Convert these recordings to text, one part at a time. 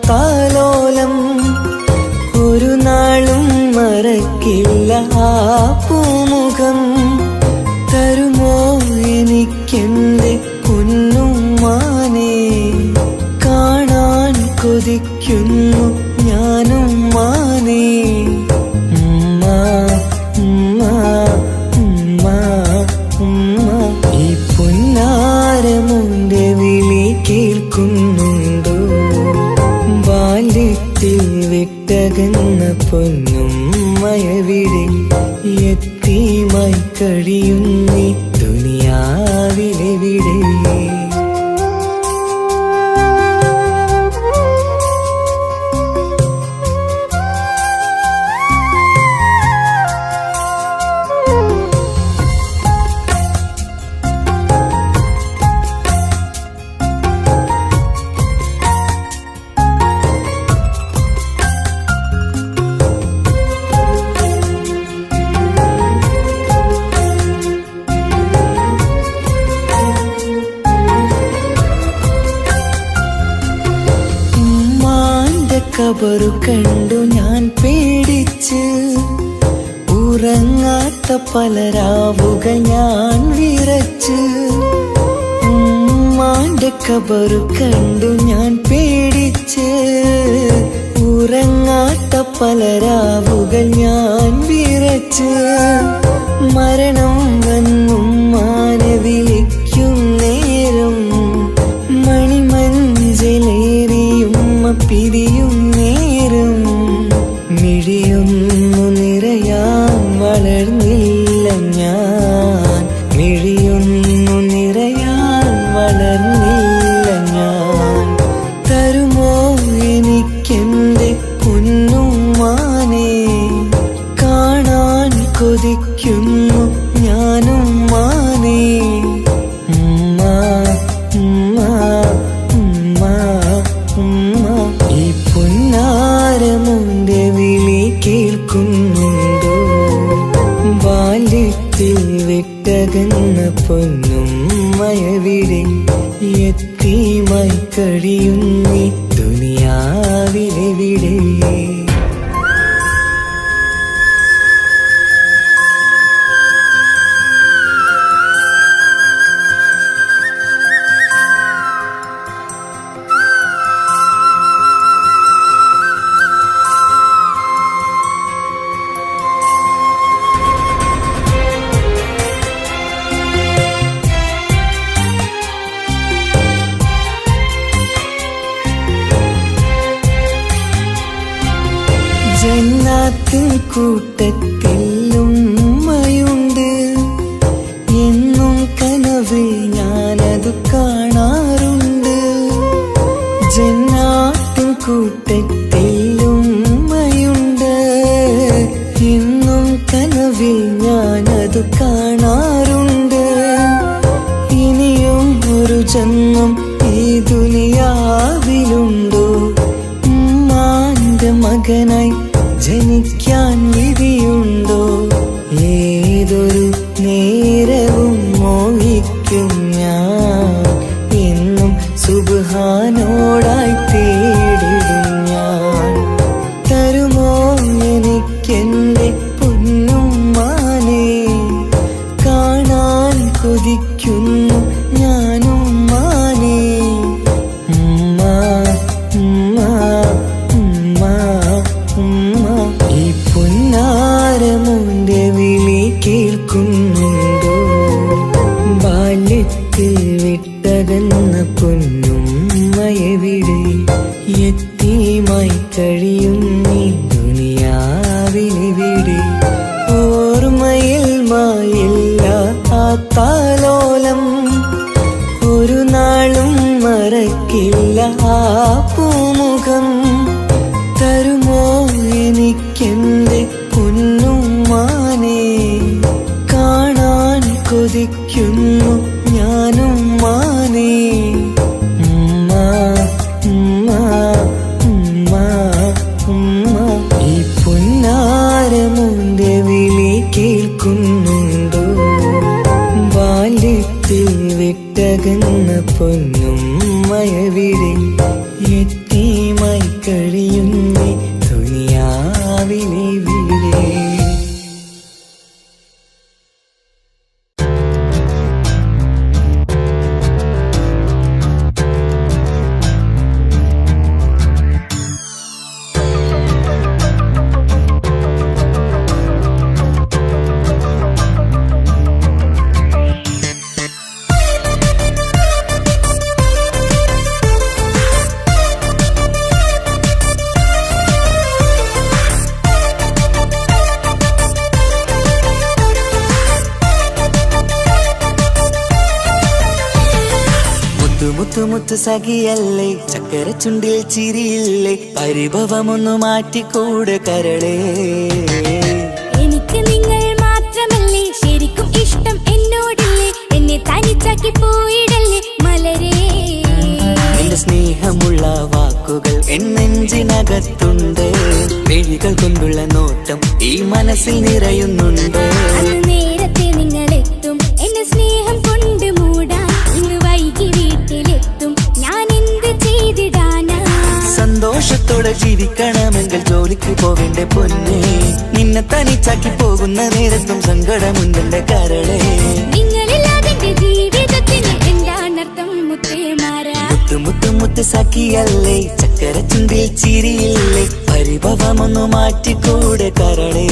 താലോലം ഒരു നാളും മറക്കില്ല ആ പൂമുഖം. തരുമോ എനിക്കെന്റെ പൊന്നുമ്മാനെ, കാണാൻ കൊതിക്കുന്നു ഞാനും മാനേ. ഉമ്മ ഉമ്മ ഉമ്മ ഉമ്മ, ഈ പൊന്നാരമുന്റെ വിളി കേൾക്കുന്നുണ്ടോ? ബാല്യത്തിൽ വിട്ടകന്ന പൊന്നുമ്മയവിടെ യത്തീമായി കഴിയുന്നീ ദുനിയാവിലെവിടെ? ഖബറു കണ്ടു ഞാൻ പേടിച്ച്, ഉറങ്ങാത്ത പല രാവുകൾ ഞാൻ വിറച്ച്. ഉമ്മാന്റെ ഖബറു കണ്ടു ഞാൻ പേടിച്ച്, ഉറങ്ങാത്ത പല രാവുകൾ ഞാൻ വിറച്ച്. മരണം വന്നുമ്മാനെ വിളിക്കും നേരം, മണിമഞ്ചലേറിയുമ്മ പിരിയും നേരം. മിഴിയൊന്നു നിറയാൻ വളർന്നില്ല ഞാൻ, മിഴിയൊന്നു നിറയാൻ വളർന്നില്ല ഞാൻ. തരുമോ എനിക്കെന്റെ പൊന്നുമ്മാനെ, കാണാൻ കൊതിക്കുന്നു ഞാനും മാനേ. ഉമ്മ ഉമ്മ ഉമ്മ ഉമ്മ, ഈ പൊന്നാരമുന്റെ വിളി കേൾക്കുന്നുണ്ടോ? ബാല്യത്തിൽ വിട്ടകന്ന പൊന്നുമ്മയവിടെ യത്തീമായി കഴിയുന്നീ ദുനിയാവിലെവിടെ? ജന്നാത്തിൻ കൂട്ടത്തിൽ ഉമ്മയുണ്ട്, എന്നും കനവിൽ ഞാനതു കാണാറുണ്ട്. ജന്നാത്തിൻ കൂട്ടത്തിൽ ഉമ്മയുണ്ട്, എന്നും കനവിൽ ഞാനതു കാണാറുണ്ട്. ഇനിയും ഒരു ജന്മം ഈ ദുനിയാവിലുണ്ടോ? ഉമ്മാന്റെ മകനായി ജനിക്കാൻ വിധിയുണ്ടോ? ഏതൊരു നേരവും മോഹിക്കും ഞാൻ, എന്നും സുബ്ഹാനോടായി തേടിടും ഞാൻ. തരുമോ എനിക്കെന്റെ പൊന്നുമ്മാനെ, കാണാൻ കൊതിക്കുന്നു ഞാനും മാനേ. ഉമ്മ ഉമ്മ ഉമ്മ ഉമ്മ, ഈ പൊന്നാരമുന്റെ വിളി കേൾക്കുന്നുണ്ടോ? ബാല്യത്തിൽ വിട്ടകന്ന പൊന്നുമ്മയവിടെ യത്തീമായി കഴിയുന്നീ ദുനിയാവിലെവിടെ? ഓർമ്മയിൽ മായില്ല ആ താലോലം ഒരു നാളും മറക്കില്ല ആ പൂമുഖം. തരുമോ എനിക്കെന്റെ പൊന്നുമ്മാനെ, കാണാൻ കൊതിക്കുന്നു ഞാനും മാനേ. ഉമ്മ ഉമ്മ ഉമ്മ ഉമ്മ, ഈ പൊന്നാരമുന്റെ വിളി കേൾക്കുന്നുണ്ടോ? ബാല്യത്തിൽ വിട്ടകന്ന പൊന്നുമ്മയവിടെ യത്തീമായി കഴിയുന്നേ ദുനിയാവിലെ വീടേ. മുത്തു സഖിയല്ലേ ചക്കര ചുണ്ടിൽ ചിരിയില്ലേ പരിഭവമൊന്നു മാറ്റിക്കൂടെ കരളേ. എനിക്ക് നിങ്ങൾ മാത്രമല്ലേ ശരിക്കും ഇഷ്ടം എന്നോടില്ലേ എന്നെ തനിച്ചാക്കി പോയിടല്ലേ മലരേ. എന്റെ സ്നേഹമുള്ള വാക്കുകൾ എന്നെഞ്ചിനകത്തുണ്ട് മിഴികൾ കൊണ്ടുള്ള നോട്ടം ഈ മനസ്സിൽ നിറയുന്നുണ്ട്. നേരത്തെ നിങ്ങളെത്തും എന്നെ സ്നേഹം കൊണ്ട് മൂടാൻ ഇന്ന് വൈകി വീട്ടിലെത്തും ഞാൻ എന്ത് ചെയ്തിടാനാ. സന്തോഷത്തോടെ ജീവിക്കണമെങ്കിൽ ജോലിക്ക് പോവേണ്ട പൊന്നേ നിന്നെ തനിച്ചാക്കി പോകുന്ന നേരത്തും സങ്കടമുണ്ടെന്റെ കരളേ. നിങ്ങളില്ലാതെ ജീവിതത്തിന് എന്താണർത്ഥം മുത്തേമാരാ. മുത്ത് സഖിയല്ലേ ചക്കര ചുണ്ടിൽ ചിരിയില്ലേ പരിഭവമൊന്നു മാറ്റിക്കൂടെ കരളേ.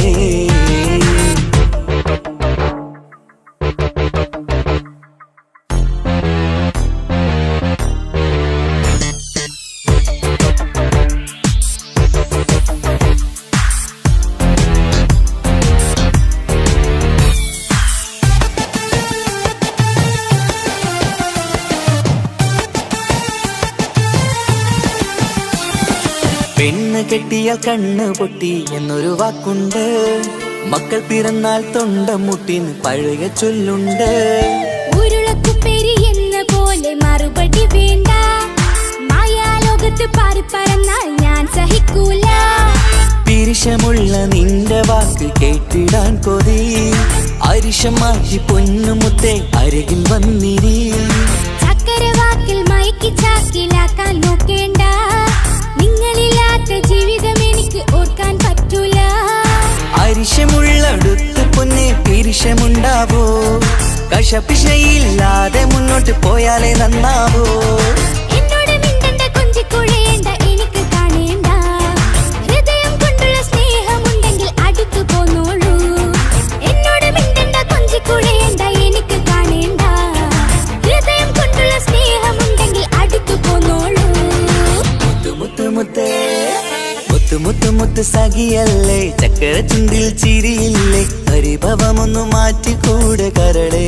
പെണ്ണ് കെട്ടിയാൽ കണ്ണ് പൊട്ടി എന്നൊരു വാക്കുണ്ട് മക്കൾ പിറന്നാൽ തൊണ്ട മുട്ടിന് പഴയ ചൊല്ലുണ്ട്. ഉരുളക്കുപ്പേരി എന്ന പോലെ മറുപടി വേണ്ട മായാലോകത്ത് പാറി പറന്നാൽ ഞാൻ സഹിക്കൂല. പിരിശമുള്ള നിന്റെ വാക്ക് കേട്ടിടാൻ കൊതി അരിശം മാറ്റി പൊന്നുമുത്തേ അരികിൽ വന്നിരി. ചക്കര വാക്കിൽ മയക്കി ചാക്കിലാക്കാൻ നോക്കേണ്ട നിങ്ങളില്ലാത്ത ജീവിതം എനിക്ക് ഓർക്കാൻ പറ്റൂല. അരിശമുള്ളടുത്ത് പൊന്നെ പിരിശമുണ്ടാവോ കശപിശയില്ലാതെ മുന്നോട്ട് പോയാലേ നന്നാവോ. എന്നോട് മിണ്ടണ്ട കൊഞ്ചിക്കുഴയേണ്ട എനിക്ക് കാണേണ്ട ഹൃദയം കൊണ്ടുള്ള സ്നേഹമുണ്ടെങ്കിൽ അടുത്തു പോന്നോളൂ. എന്നോട് മിണ്ടണ്ട കൊഞ്ചിക്കുഴയേണ്ട എനിക്ക് കാണേണ്ട ഹൃദയം കൊണ്ടുള്ള സ്നേഹമുണ്ടെങ്കിൽ അടുത്തു പോന്നോളൂ. മുത്ത് സഖിയല്ലേ ചക്കര ചുണ്ടിൽ ചിരിയില്ലേ പരിഭവമൊന്നു മാറ്റിക്കൂടെ കരളേ.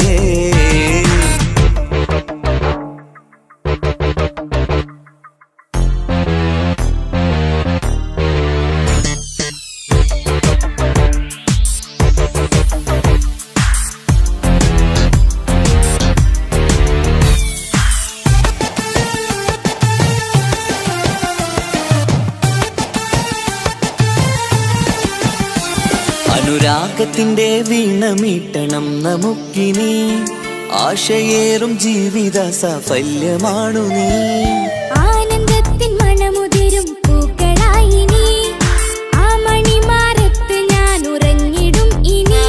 അനുരാഗത്തിന്റെ വീണ മീട്ടണം നമുക്കിനി ആശയേറും ജീവിത സാഫല്യമാണു നീ. ആനന്ദത്തിൻ മണമുതിരും പൂക്കളായി നീ ആ മണിമാരത്ത് ഞാൻ ഉറങ്ങിടും ഇനി.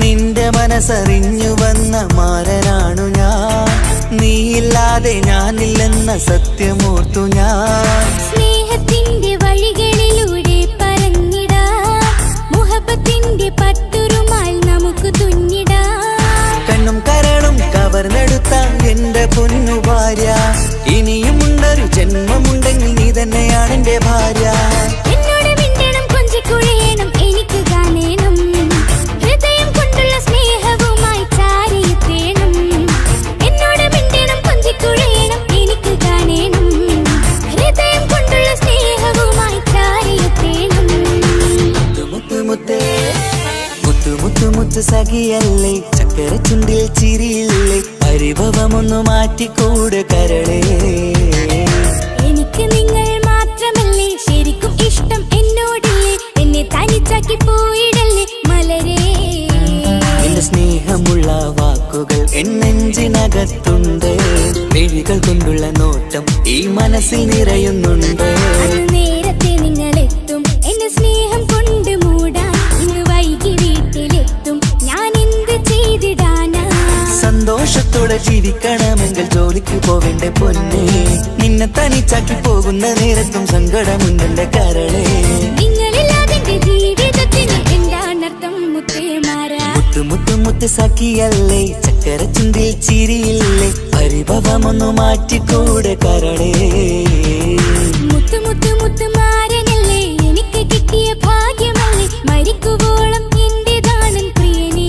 നിന്റെ മനസ്സറിഞ്ഞു വന്ന മാരനാണു ഞാൻ നീയില്ലാതെ ഞാനില്ലെന്ന സത്യമോർത്തു ഞാൻ. സ്നേഹത്തിന്റെ വഴികളിലൂടെ പറന്നിടാം മുഹബത്തിന്റെ പട്ടുറുമാൽ നമുക്ക് തുന്നിടാം. കണ്ണും കരളും കവർന്നെടുത്ത എന്റെ പൊന്നു ഭാര്യ ഇനിയുമുണ്ടൊരു ജന്മമുണ്ടെങ്കിൽ നീ തന്നെയാണ് എന്റെ ഭാര്യ. എന്നോട് മിണ്ടണം കൊഞ്ചിക്കുഴയണം എനിക്ക് കാണേണം ഹൃദയം കൊണ്ടുള്ള സ്നേഹവുമായി ചാരിയെത്തേണം. എന്നോട് മിണ്ടണം കൊഞ്ചിക്കുഴയണം എനിക്ക് കാണേണം ഹൃദയം കൊണ്ടുള്ള സ്നേഹവുമായി ചാരിയെത്തേണം. മുത്ത് സഖിയല്ലേ ചക്കര ചുണ്ടിൽ ചിരിയില്ലേ പരിഭവമൊന്നു മാറ്റിക്കൂടെ കരളേ. എനിക്ക് നിങ്ങൾ മാത്രമല്ലേ ശരിക്കും ഇഷ്ടം എന്നോടില്ലേ എന്നെ തനിച്ചാക്കി പോയിടല്ലേ മലരേ. എന്റെ സ്നേഹമുള്ള വാക്കുകൾ എന്നെഞ്ചിനകത്തുണ്ട് മിഴികൾ കൊണ്ടുള്ള നോട്ടം ഈ മനസ്സിൽ നിറയുന്നുണ്ട്. സന്തോഷത്തോടെ ജീവിക്കണമെങ്കിൽ ജോലിക്ക് പോവേണ്ട പൊന്നെ, നിന്നെ തനിച്ചാക്കി പോകുന്ന നേരത്തും സങ്കടമുണ്ടെന്റെ കരളേ. നിങ്ങളില്ലാതെ ജീവിതത്തിന് എന്താണർത്ഥം മുത്തേമാരാ? മുത്തു മുത്തു മുത്ത് സഖിയല്ലേ, ചക്കര ചുണ്ടിൽ ചിരിയില്ലേ, പരിഭവമൊന്നു മാറ്റിക്കൂടെ കരളേ. മുത്തു മുത്തു മുത്ത് മാരനല്ലേ, എനിക്ക് കിട്ടിയ ഭാഗ്യമല്ലേ, മരിക്കുവോളം എന്റേതാണ് പ്രിയനേ.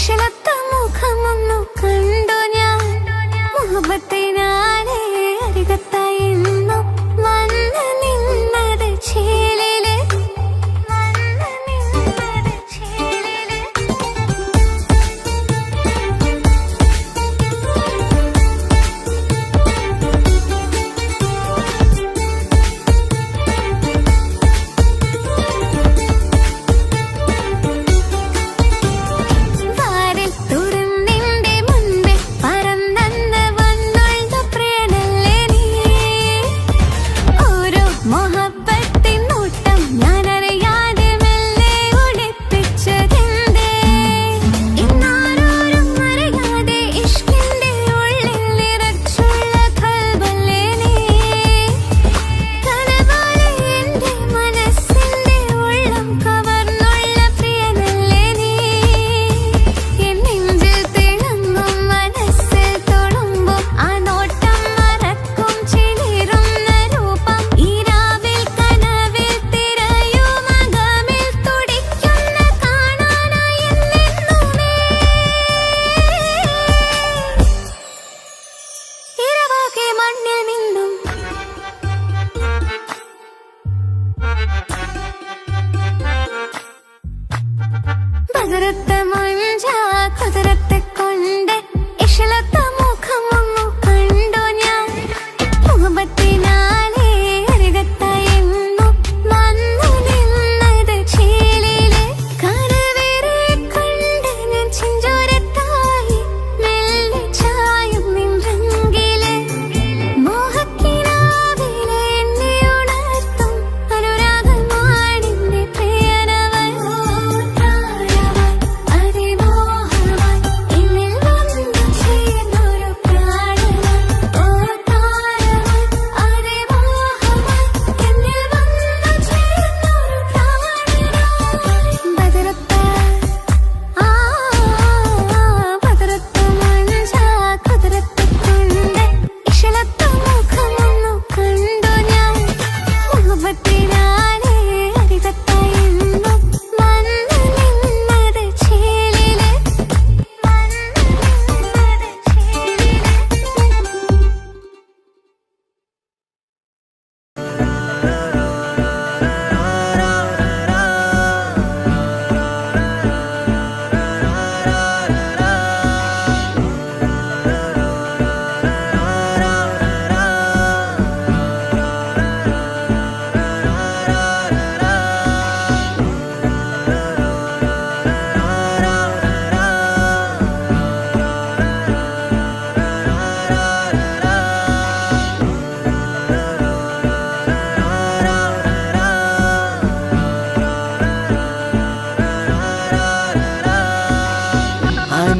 ഇശലത്ത മുഖമൊന്നു കണ്ടു ഞാൻ മുഹബത്തിനാലെ അരികത്തായി എന്നും വന്ന് നിന്നത് ചേലില്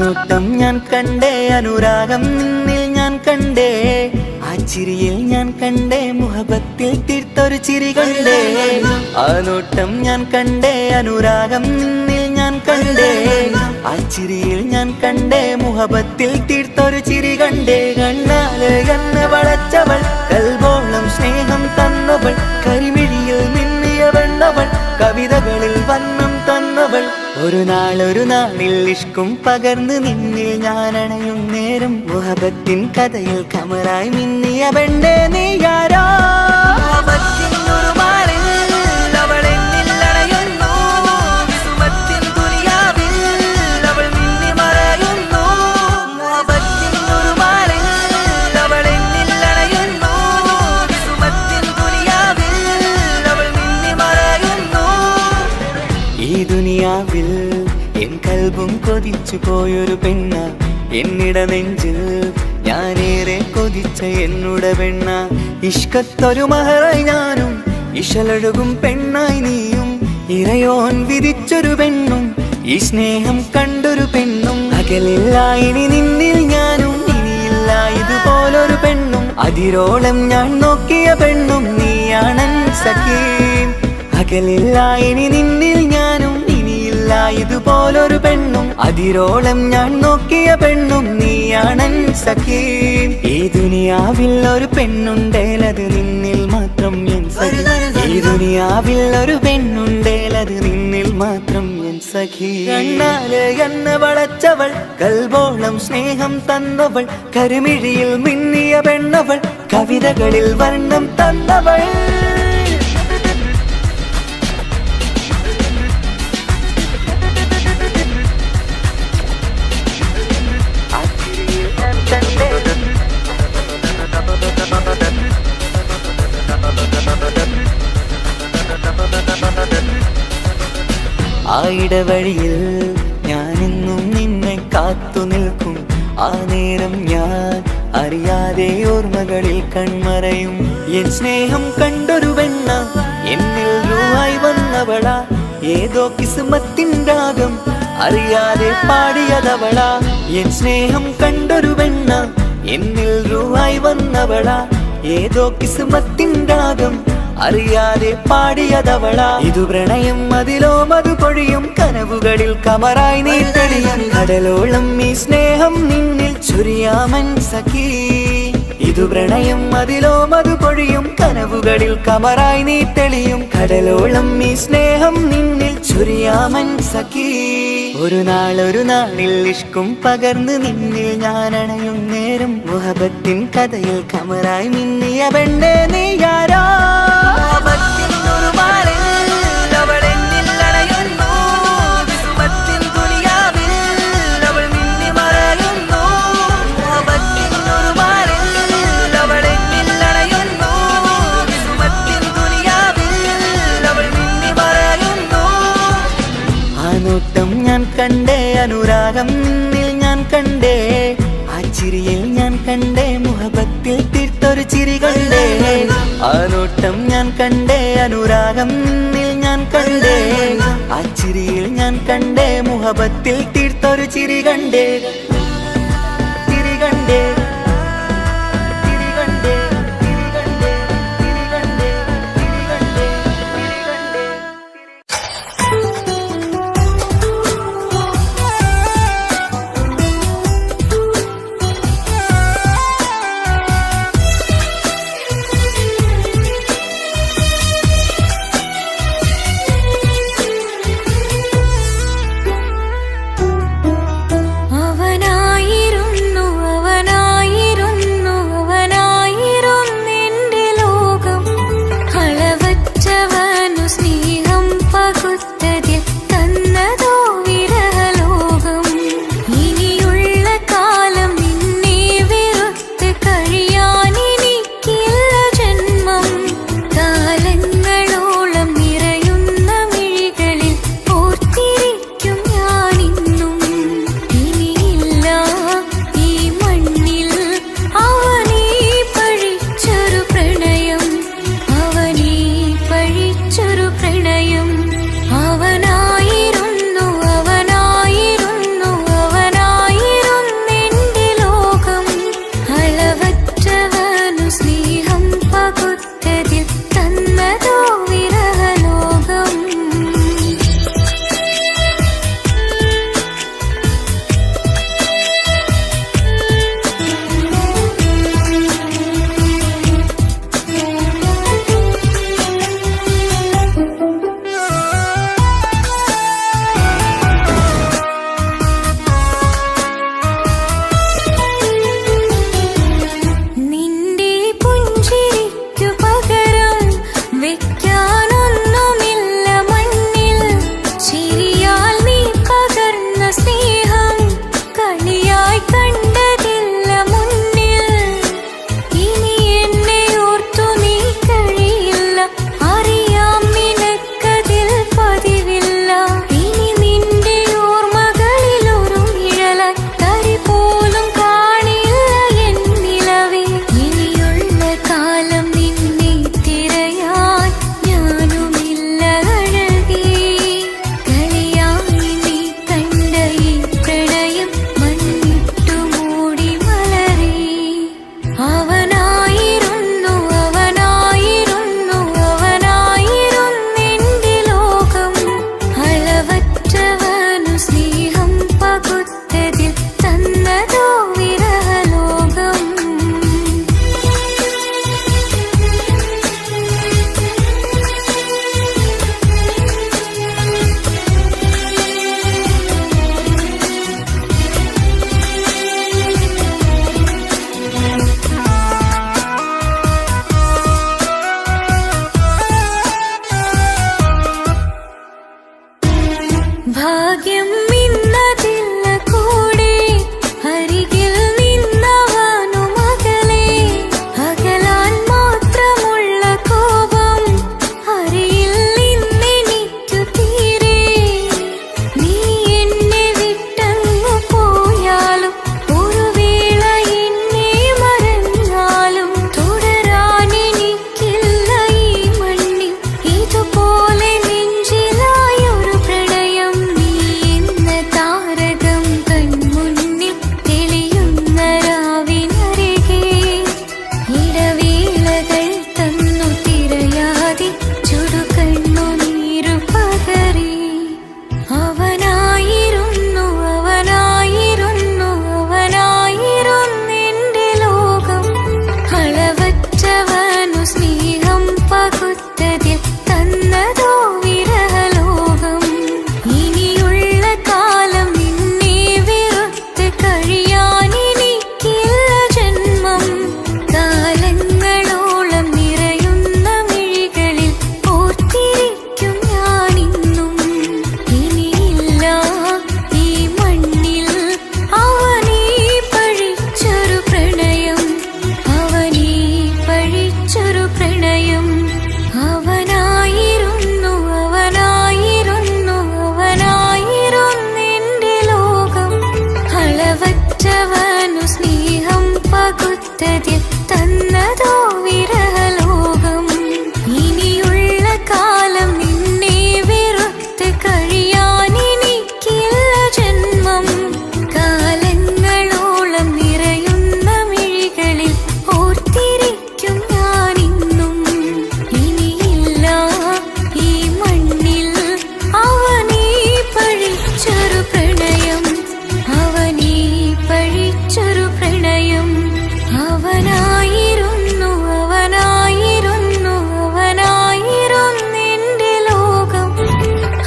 നോട്ടം ഞാൻ കണ്ടേ, അനുരാഗം നിന്നിൽ ഞാൻ കണ്ടേ, ആ ചിരിയിൽ ഞാൻ കണ്ടേ, മുഹബത്തിൽ തീർത്തൊരു ചിരി കണ്ടേ. ആ നോട്ടം ഞാൻ കണ്ടേ, അനുരാഗം നിന്നിൽ ഞാൻ കണ്ടേ, ആ ചിരിയിൽ ഞാൻ കണ്ടേ, മുഹബത്തിൽ തീർത്തൊരു ചിരി കണ്ടേ. കണ്ണാല് എന്നെ വളച്ചവൾ, കൽബോളം സ്നേഹം തന്നവൾ, കരിമിഴിയിൽ മിന്നിയ വെണ്ണവൾ, കവിതകളിൽ വന്നം തന്നവൾ. ഒരു നാളിൽ ഇഷ്കും പകർന്ന് നിന്നിൽ ഞാൻ അണയും നേരം, മുഹബത്തിൻ കഥയിൽ കമറായി മിന്നിയ പെണ്ണേ നീയാരോ. എൻ കൽബും കൊതിച്ചു പോയൊരു പെണ്ണ, എന്നിട നെഞ്ചിൽ ഞാനേറെ കൊതിച്ച എന്നുട പെണ്ണ. ഇഷ്കത്തൊരു മഹറായി ഞാനും, ഇശലൊഴുകും പെണ്ണായി നീയും, ഇറയോൻ വിധിച്ചൊരു പെണ്ണും, ഈ സ്നേഹം കണ്ടൊരു പെണ്ണും. അകലില്ല ഇനി നിന്നിൽ ഞാനും, ഇനിയില്ല ഇതുപോലൊരു പെണ്ണും. അതിരോളം ഞാൻ നോക്കിയ പെണ്ണും നീയാണൻ സഖീ. അകലില്ല ഇനി നിന്നിൽ ഞാനും, ഇതുപോലൊരു പെണ്ണും. അതിരോളം ഞാൻ നോക്കിയ പെണ്ണും നീയാണൻ സഖീ. ഈ ദുനിയാവിൽ ഒരു പെണ്ണുണ്ടേലത് നിന്നിൽ മാത്രം എൻ സഖി. ഈ ദുനിയാവിൽ ഒരു പെണ്ണുണ്ടേലത് നിന്നിൽ മാത്രം എൻ സഖി. കണ്ണാലെ എന്നെ വളച്ചവൾ, കൽബോളം സ്നേഹം തന്നവൾ, കരുമിഴിയിൽ മിന്നിയ പെണ്ണവൾ, കവിതകളിൽ വർണ്ണം തന്നവൾ. ആ ഇടവഴിയിൽ ഞാനെന്നും നിന്നെ കാത്തു നിൽക്കും. ആ നേരം ഞാൻ അറിയാതെ ഓർമ്മകളിൽ കൺമറയും. എൻ സ്നേഹം കണ്ടൊരു പെണ്ണ, എന്നിൽ രൂപായി വന്നവളാ, ഏതോ കിസ്മത്തിൻ രാഗം അറിയാതെ പാടിയതവളാ. എൻ സ്നേഹം കണ്ടൊരു പെണ്ണ, എന്നിൽ രൂപായി വന്നവളാ, ഏതോ കിസ്മത്തിൻ രാഗം അറിയാതെ പാടിയതവളാ. ഇതു പ്രണയം, അതിലോ മധു പൊഴിയും, കനവുകളിൽ കമറായി നീ തെളിയും. കടലോളം ഈ സ്നേഹം നിന്നിൽ ചൊരിയാമൻ സഖി. ഇതു പ്രണയം, അതിലോ മധു പൊഴിയും, കനവുകളിൽ കമറായി നീ തെളിയും. കടലോളം ഈ സ്നേഹം നിന്നിൽ ചൊരിയാമൻ സഖി. ഒരു നാളിൽ ഇഷ്കും പകർന്ന് നിന്നിൽ ഞാൻ അണയും നേരം, മുഹബത്തിൻ കഥയിൽ കമറായി മിന്നിയ പെണ്ണേ നീയാരാ. ഞാൻ കണ്ടേ അനുരാഗം നിന്നിൽ ഞാൻ കണ്ടേ, ആ ചിരിയിൽ ഞാൻ കണ്ടേ മുഹബത്തിൽ തീർത്തൊരു ചിരി കണ്ടേ. ആ നോട്ടം ഞാൻ കണ്ടേ അനുരാഗം നിന്നിൽ ഞാൻ കണ്ടേ, ആ ചിരിയിൽ ഞാൻ കണ്ടേ മുഹബത്തിൽ തീർത്തൊരു ചിരി കണ്ടേ. ചിരി കണ്ടേ. അവനായിരുന്നു പകുത്തതിൽ തന്നതോ വിരഹലോകം. ഇനിയുള്ള കാലം നിന്നെ വെറുത്ത് കഴിയാൻ എനിക്കില്ല ജന്മം. കാലങ്ങളോളം നിറയുന്ന മിഴികളിൽ ഓർത്തിരിക്കും ഞാനിന്നും. ഇനിയില്ല ഈ മണ്ണിൽ അവനീ പഴിച്ചൊരു പ്രണയം, അവനീ പഴിച്ചൊരു പ്രണയം. അവനായിരുന്നു അവനായിരുന്നു അവനായിരുന്നെന്റെ ലോകം.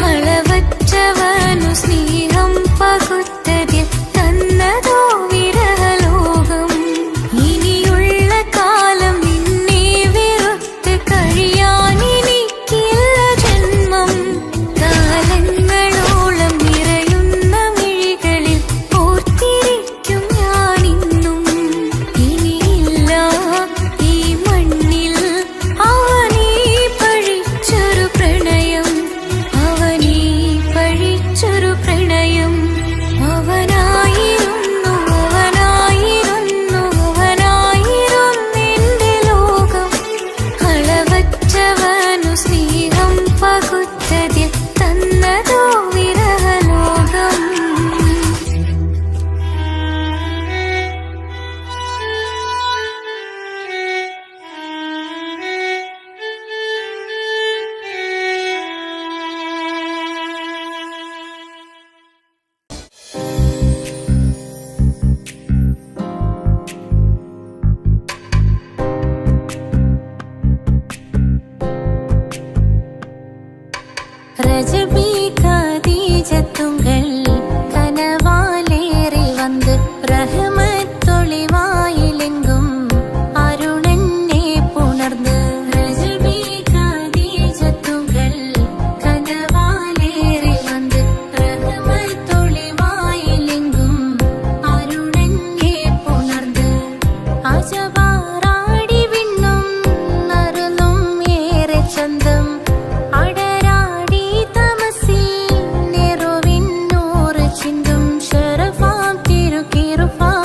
അളവറ്റവനു സ്നേഹം പകുത്തതിൽ തന്നതോ വിരഹലോകം. ഇനിയുള്ള കാലം നിന്നെ വെറുത്ത് കഴിയാൻ എനിക്കില്ല ജന്മം. കാലങ്ങളോളം നിറയുന്ന മിഴികളിൽ ഓർത്തിരിക്കും ഞാനിന്നും. ഇനിയില്ല ഈ മണ്ണിൽ അവനീ പഴിച്ചൊരു പ്രണയം, അവനീ പഴിച്ചൊരു പ്രണയം. അവനായിരുന്നു അവനായിരുന്നു അവനായിരുന്നെന്റെ ലോകം. അളവറ്റവനു സ്നേഹം പകുത്തതിൽ തന്നതോ വിരഹലോകം. ரஜபி கதீஜத்துங்கள் கனவாலேறி வந்து ரஹமத்தொளிவாயிலெங்கும் அருணன்னே புணர்ந்து. ரஜபி கதீஜத்துங்கள் கனவாலேறி வந்து ரஹமத்தொளிவாயிலெங்கும் அருணன்னே புணர்ந்து. അജവാറാടി വിണ്ണും നറുന്നും ഏറെ ചന്തം. അടരാടി തമസിൽ നെറുവിന്നൂറ് ചിന്തും ശരഫാം തിരുക്കിറുഫാം.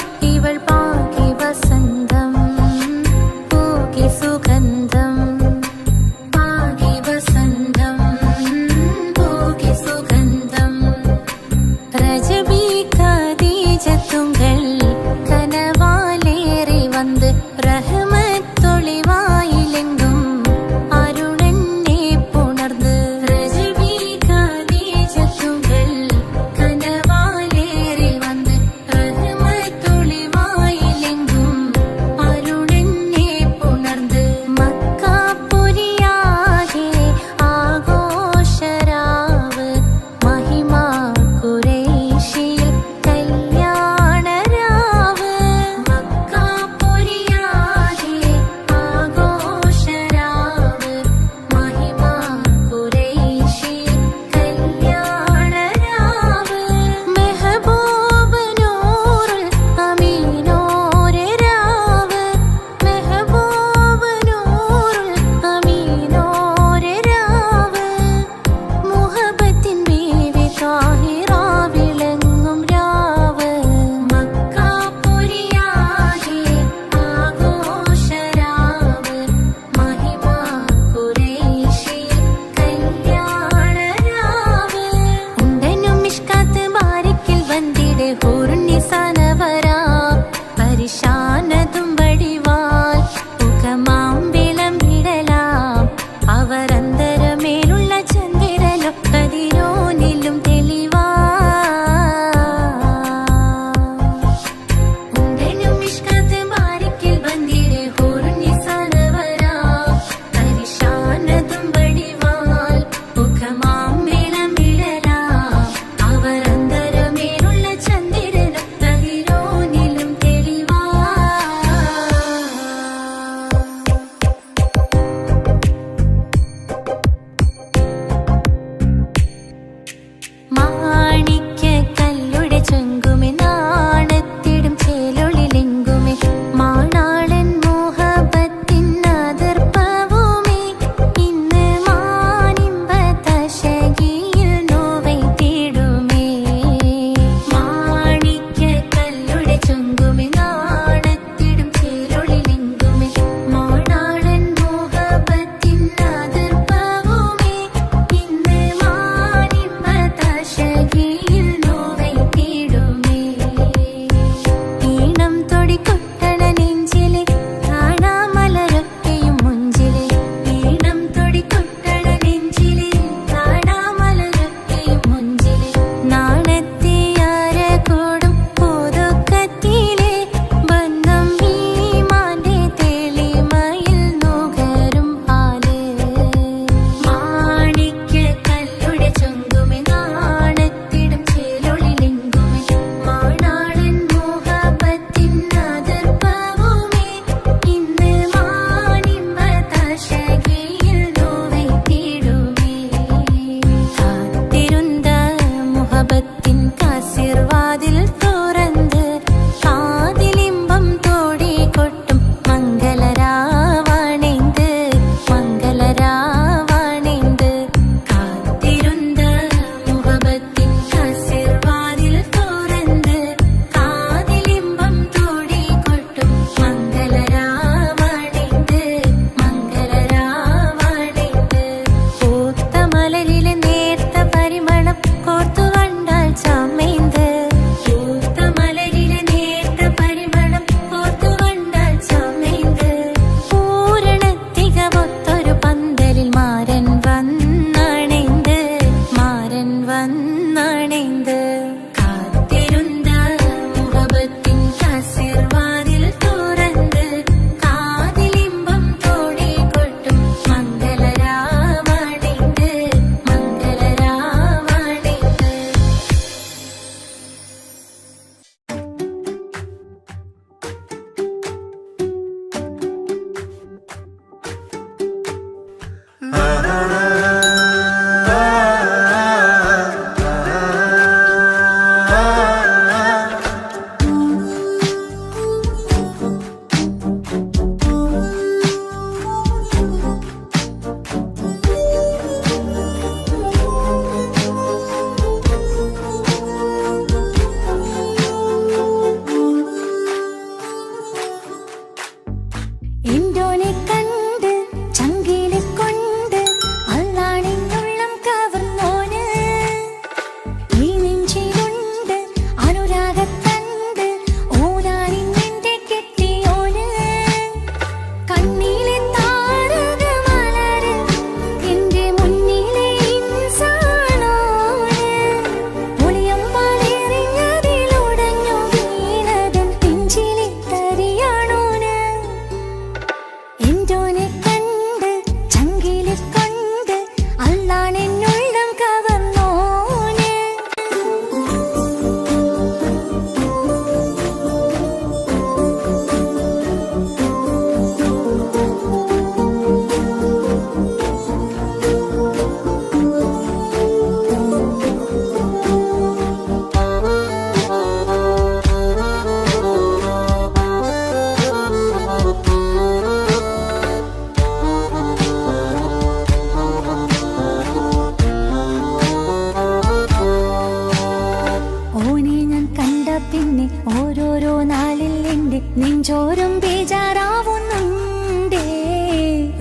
ഓരോരോ നാളിൽ എന്റെ നെഞ്ചോരം ബേജാറാവുന്നുണ്ടേ.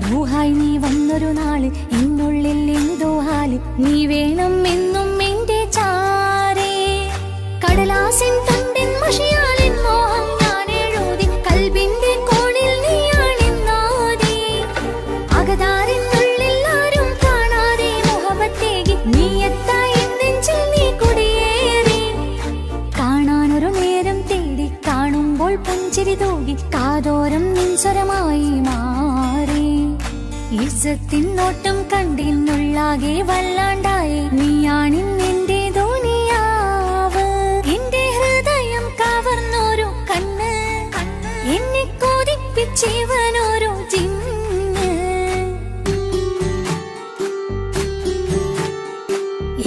റൂഹായി നീ വന്നൊരു നാള് എന്നുള്ളിൽ എന്തോ ഹാല്, നീ വേണം എന്നും എന്റെ ചാരേ. കടലാസിൻ തണ്ടിൻ മഷിയാലിൻ മോഹം ഞാൻ എഴുതി, കൽബിന്റെ കോണിൽ നീയാണെന്നോതി. അകതാരിനുള്ളിൽ ആരും കാണാതെ മുഹബത്തേകി നീ എത്തായി നെഞ്ചിൽ നീ കുടിയേറി. കാണാനൊരു നേരം തേടി കാണുമ്പോൾ പുഞ്ചിരി തൂകി കാതോരം നിൻസ്വരമായി മാറി. ഇസ്സത്തിൻ നോട്ടം കണ്ടിന്നുള്ളാകെ വല്ലാണ്ടായി, നീയാണിന്നെന്റെ ദുനിയാവ്. എന്റെ ഹൃദയം കവർന്നോരു കണ്ണ്, എന്നെ കൊതിപ്പിച്ചിവനോരു ജിന്ന്.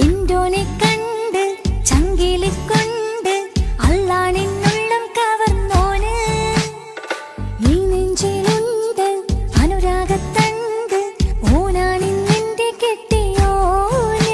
എന്തോനെ കണ്ട് ചങ്കിലിക്കൊണ്ട് അള്ളാണെന്നുള്ളം കവർന്നോന്. ഈ നെഞ്ചിലുണ്ട് അനുരാഗത്തണ്ട്, ഓനാണിന്നെന്റെ കെട്ടിയോന്.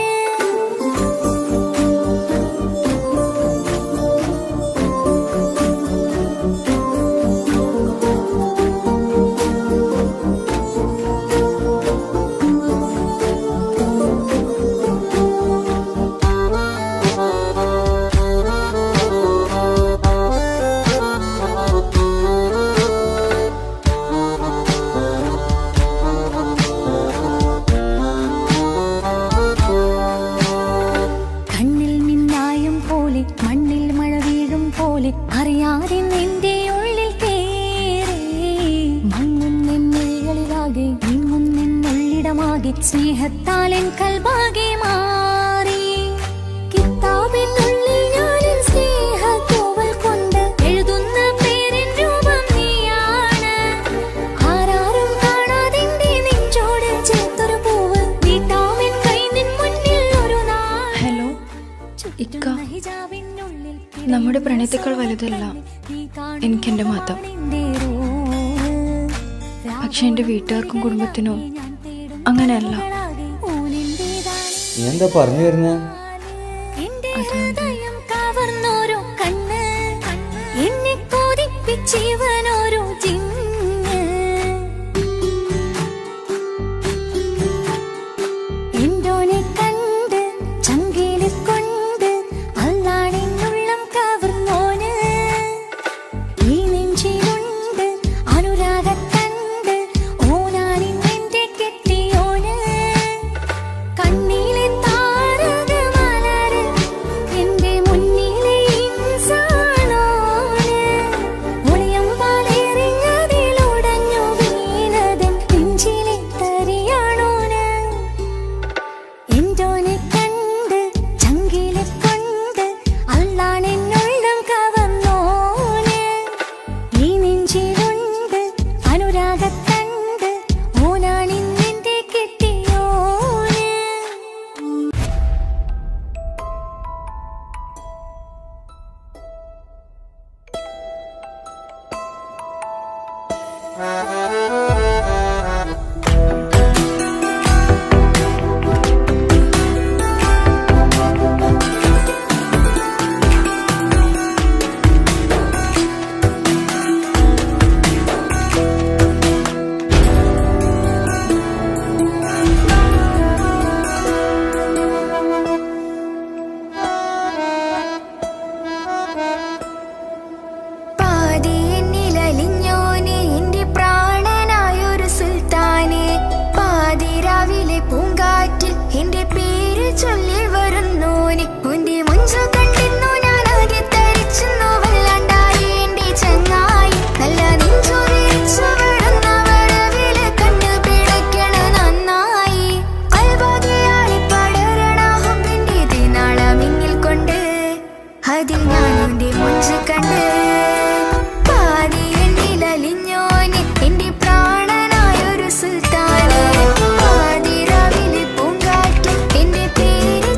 കണ്ണിൽ മിന്നായം പോലെ മണ്ണിൽ മഴ വീഴും പോലെ അറിയാതെ നിന്റെ ഉള്ളിൽ കേറി. മങ്ങുന്നെന്നുള്ളിലാകെ നീങ്ങുന്നെന്നുള്ളിടമാകെ സ്നേഹത്താലെൻ കൽബാകെ മാറി. കിതാബിനുള്ളിൽ ഞാനിൻ സ്നേഹത്തൂവൽ കൊണ്ട് എഴുതുന്ന പേരിൻ രൂപം നീയാണ്. ആരാരും കാണാതെന്റെ നെഞ്ചോട് ചേർത്തൊരു പൂവ്, വീട്ടാമെൻ കൈ നിൻ മുന്നിൽ ഒരു നാൾ. ഹലോ ഇക്ക, നമ്മുടെ പ്രണയത്തേക്കാൾ വലുതല്ല എനിക്കെന്റെ മതം. പക്ഷെ എന്റെ വീട്ടുകാർക്കും കുടുംബത്തിനോ അങ്ങനെയല്ല. നീ എന്താ പറഞ്ഞു വരുന്നേ? ഹൃദയം കവർന്നോരോ കണ്ണ്, എന്നെ കൊതിപ്പിച്ചിവനോരോ ജിന്ന്. എന്തോനെ കണ്ട് ചങ്കിലിക്കൊണ്ട് അള്ളാണെന്നുള്ളം കവർന്നോന്. ഈ നെഞ്ചിലുണ്ട് അനുരാഗത്തണ്ട്, ഓനാണിന്നെന്റെ കെട്ടിയോന്. കണ്ണിലെ താരകമലര് എന്റെ മുന്നിലെ ഇൻസാണോന്. ഒളിയമ്പാലെറിഞ്ഞതിലുടഞ്ഞു വീണതൻ നെഞ്ചിലെ തരിയാണോന്. എന്തോനെ കണ്ട് ചങ്കിലിക്കൊണ്ട് അള്ളാണെന്നുള്ളം കവർന്നോന്. ഈ നെഞ്ചിലുണ്ട് അനുരാഗത്തണ്ട്, ഓനാണിന്നെന്റെ കെട്ടിയോന്. പാതി എന്നിലലിഞ്ഞോനെ എന്റെ പ്രാണനായൊരു സുൽത്താനെ. പാതിരാവിലെ പൂങ്കാറ്റിൽ എന്റെ പേര് ചൊല്ലി വരുന്നോനെ. ഉന്റെ മുഞ്ചു കണ്ടെന്നു ഞാനാകെ തരിച്ചെന്നു വല്ലാണ്ടായി എന്റെ ചങ്ങായി. നല്ല നെഞ്ചു വിരിച്ചു വിടുന്ന വരവില് കണ്ണു പിടയ്ക്കണ നന്നായി. കൽബാകെയാളി പടരണ ഹുബിന്റെ ദിനാളമിങ്ങിൽ കൊണ്ട് അതിൽ ഞാനുന്റെ മുഞ്ചു കണ്ട്. പാതി എന്നിലലിഞ്ഞോനെ എന്റെ പ്രാണനായൊരു സുൽത്താനെ. പാതിരാവിലെ പൂങ്കാറ്റിൽ എന്റെ പേര്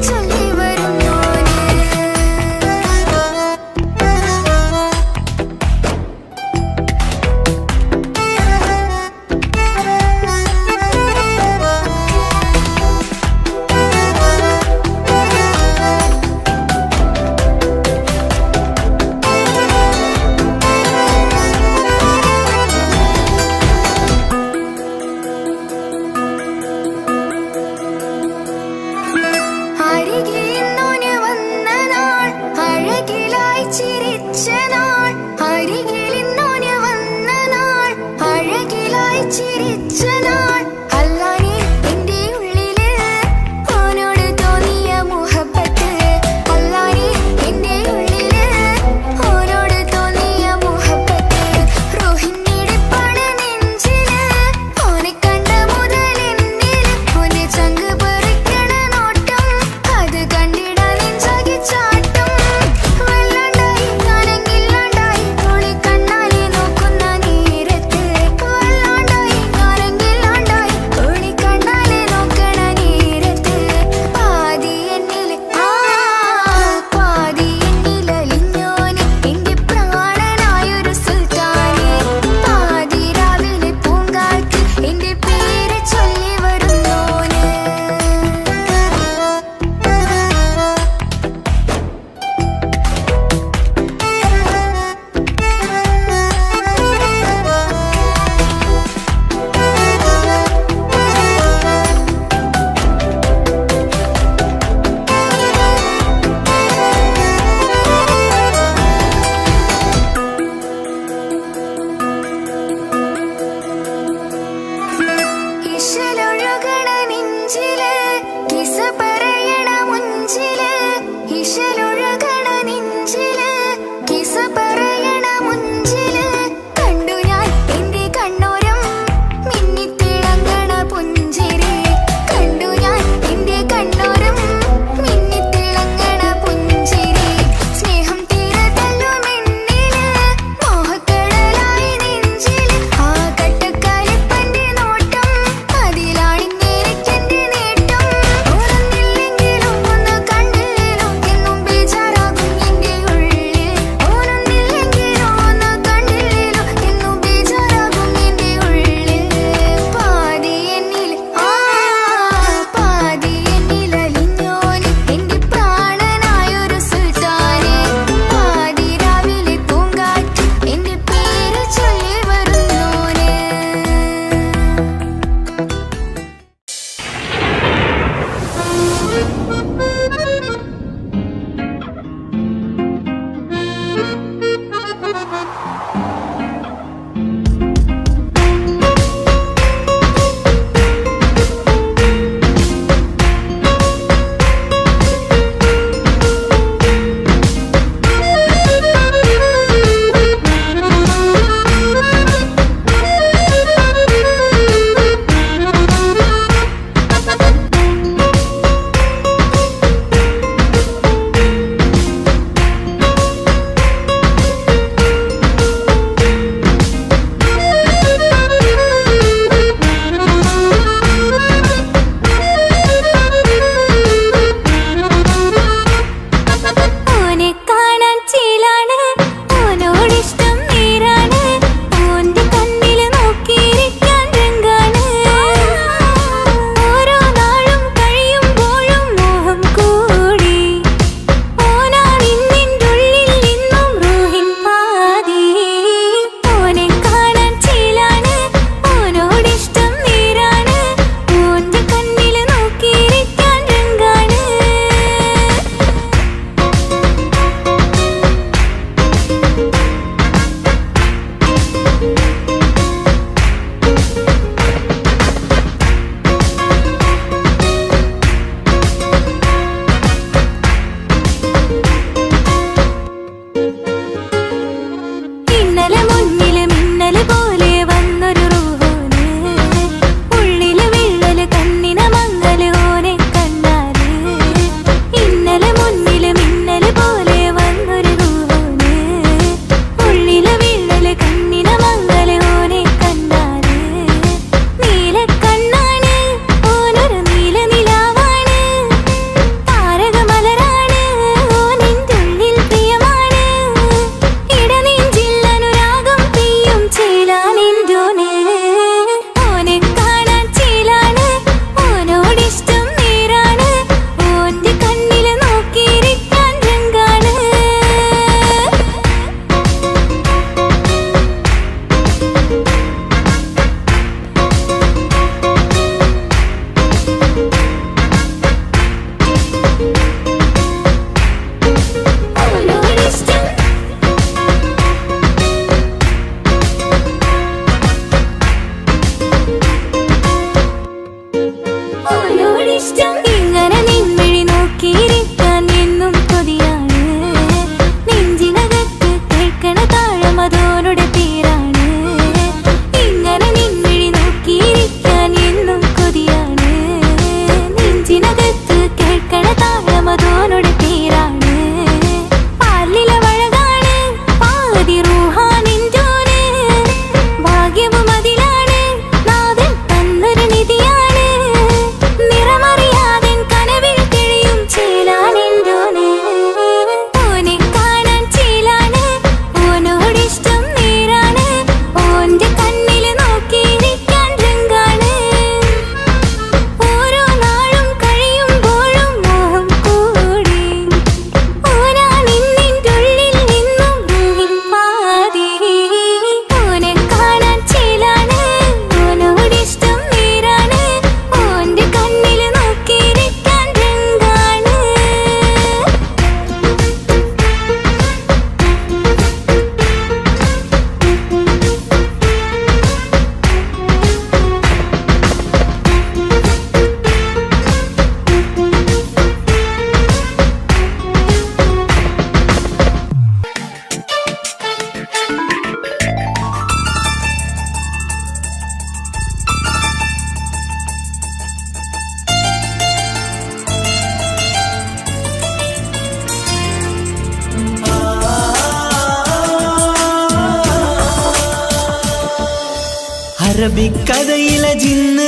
അറബിക്കഥയിലെ ജിന്ന്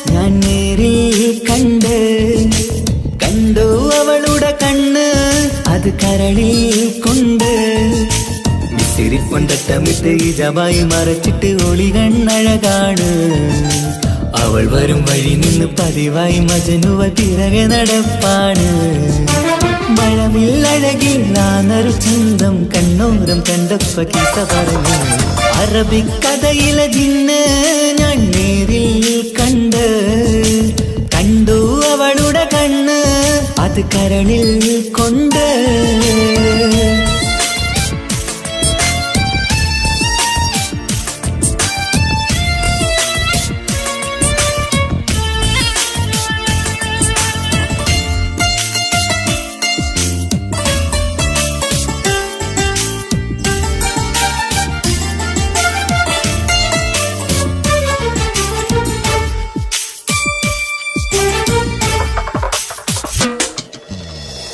ഞാൻ നേരിൽ കണ്ടു അവളുടെ കണ്ണ് അത് കരളിൽ കൊണ്ട് മിസിരിപ്പൊണ്ടട്ടമിട്ട് ഈ ജവായി മറച്ചിട്ട് ഒളി കണ്ണഴകാണ് അവൾ വരും വഴി നിന്ന് പതിവായി മജനുവ പിറകെ നടപ്പാണ് മഴവില്ലഴകില്ലാന്നൊരു ചന്തം കണ്ണോരം കണ്ടപ്പ കീസ പറഞ്ഞു അറബിക്കഥയിലെ ജിന്ന് ഞാൻ നേരിൽ കണ്ടു അവളുടെ കണ്ണ് അത് കരളിൽ കൊണ്ട്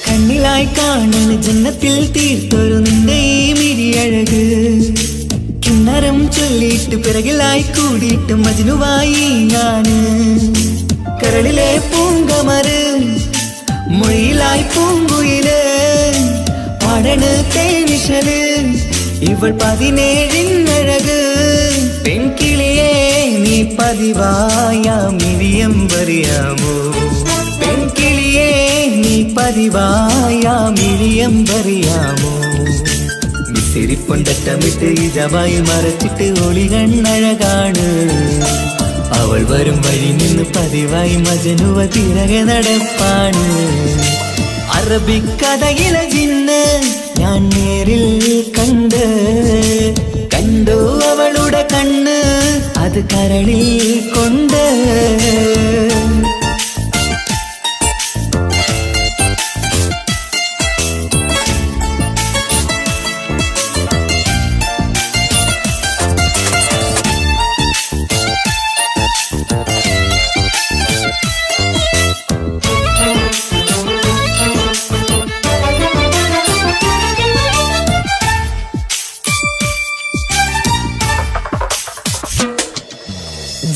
കണ്ണിലായി കാണുന്ന ജന്നത്തിൽ തീർത്തൊരു നിന്റെ ഈ മിഴിയഴക് കിന്നരം ചൊല്ലിയിട്ട് പിറകിലായി കൂടിയിട്ട് മജ്നുവായി ഞാന് കരളിലെ പൂങ്കമര് മൊഴിയിലായി പൂങ്കുയില് പാടണ് തേനിശല് ഇവൾ 17 പെൺകിളിയെ നീ പതിവായാമിരിയം പറയാമോ പെൺകിളിയെ നീ പതിവായാമിരിയം പറയാമോ മിസിരിപ്പൊണ്ടട്ടമിട്ട് ഈ ജവായി മറച്ചിട്ട് ഒളി കണ്ണഴകാണ് അവൾ വരും വഴി നിന്ന് പതിവായി മജനുവ പിറകെ നടപ്പാണ് അറബിക്കഥയിലെ ജിന്ന് ഞാൻ നേരിൽ കണ്ടു അവളുടെ കണ്ണ് അത് കരളിൽ കൊണ്ട്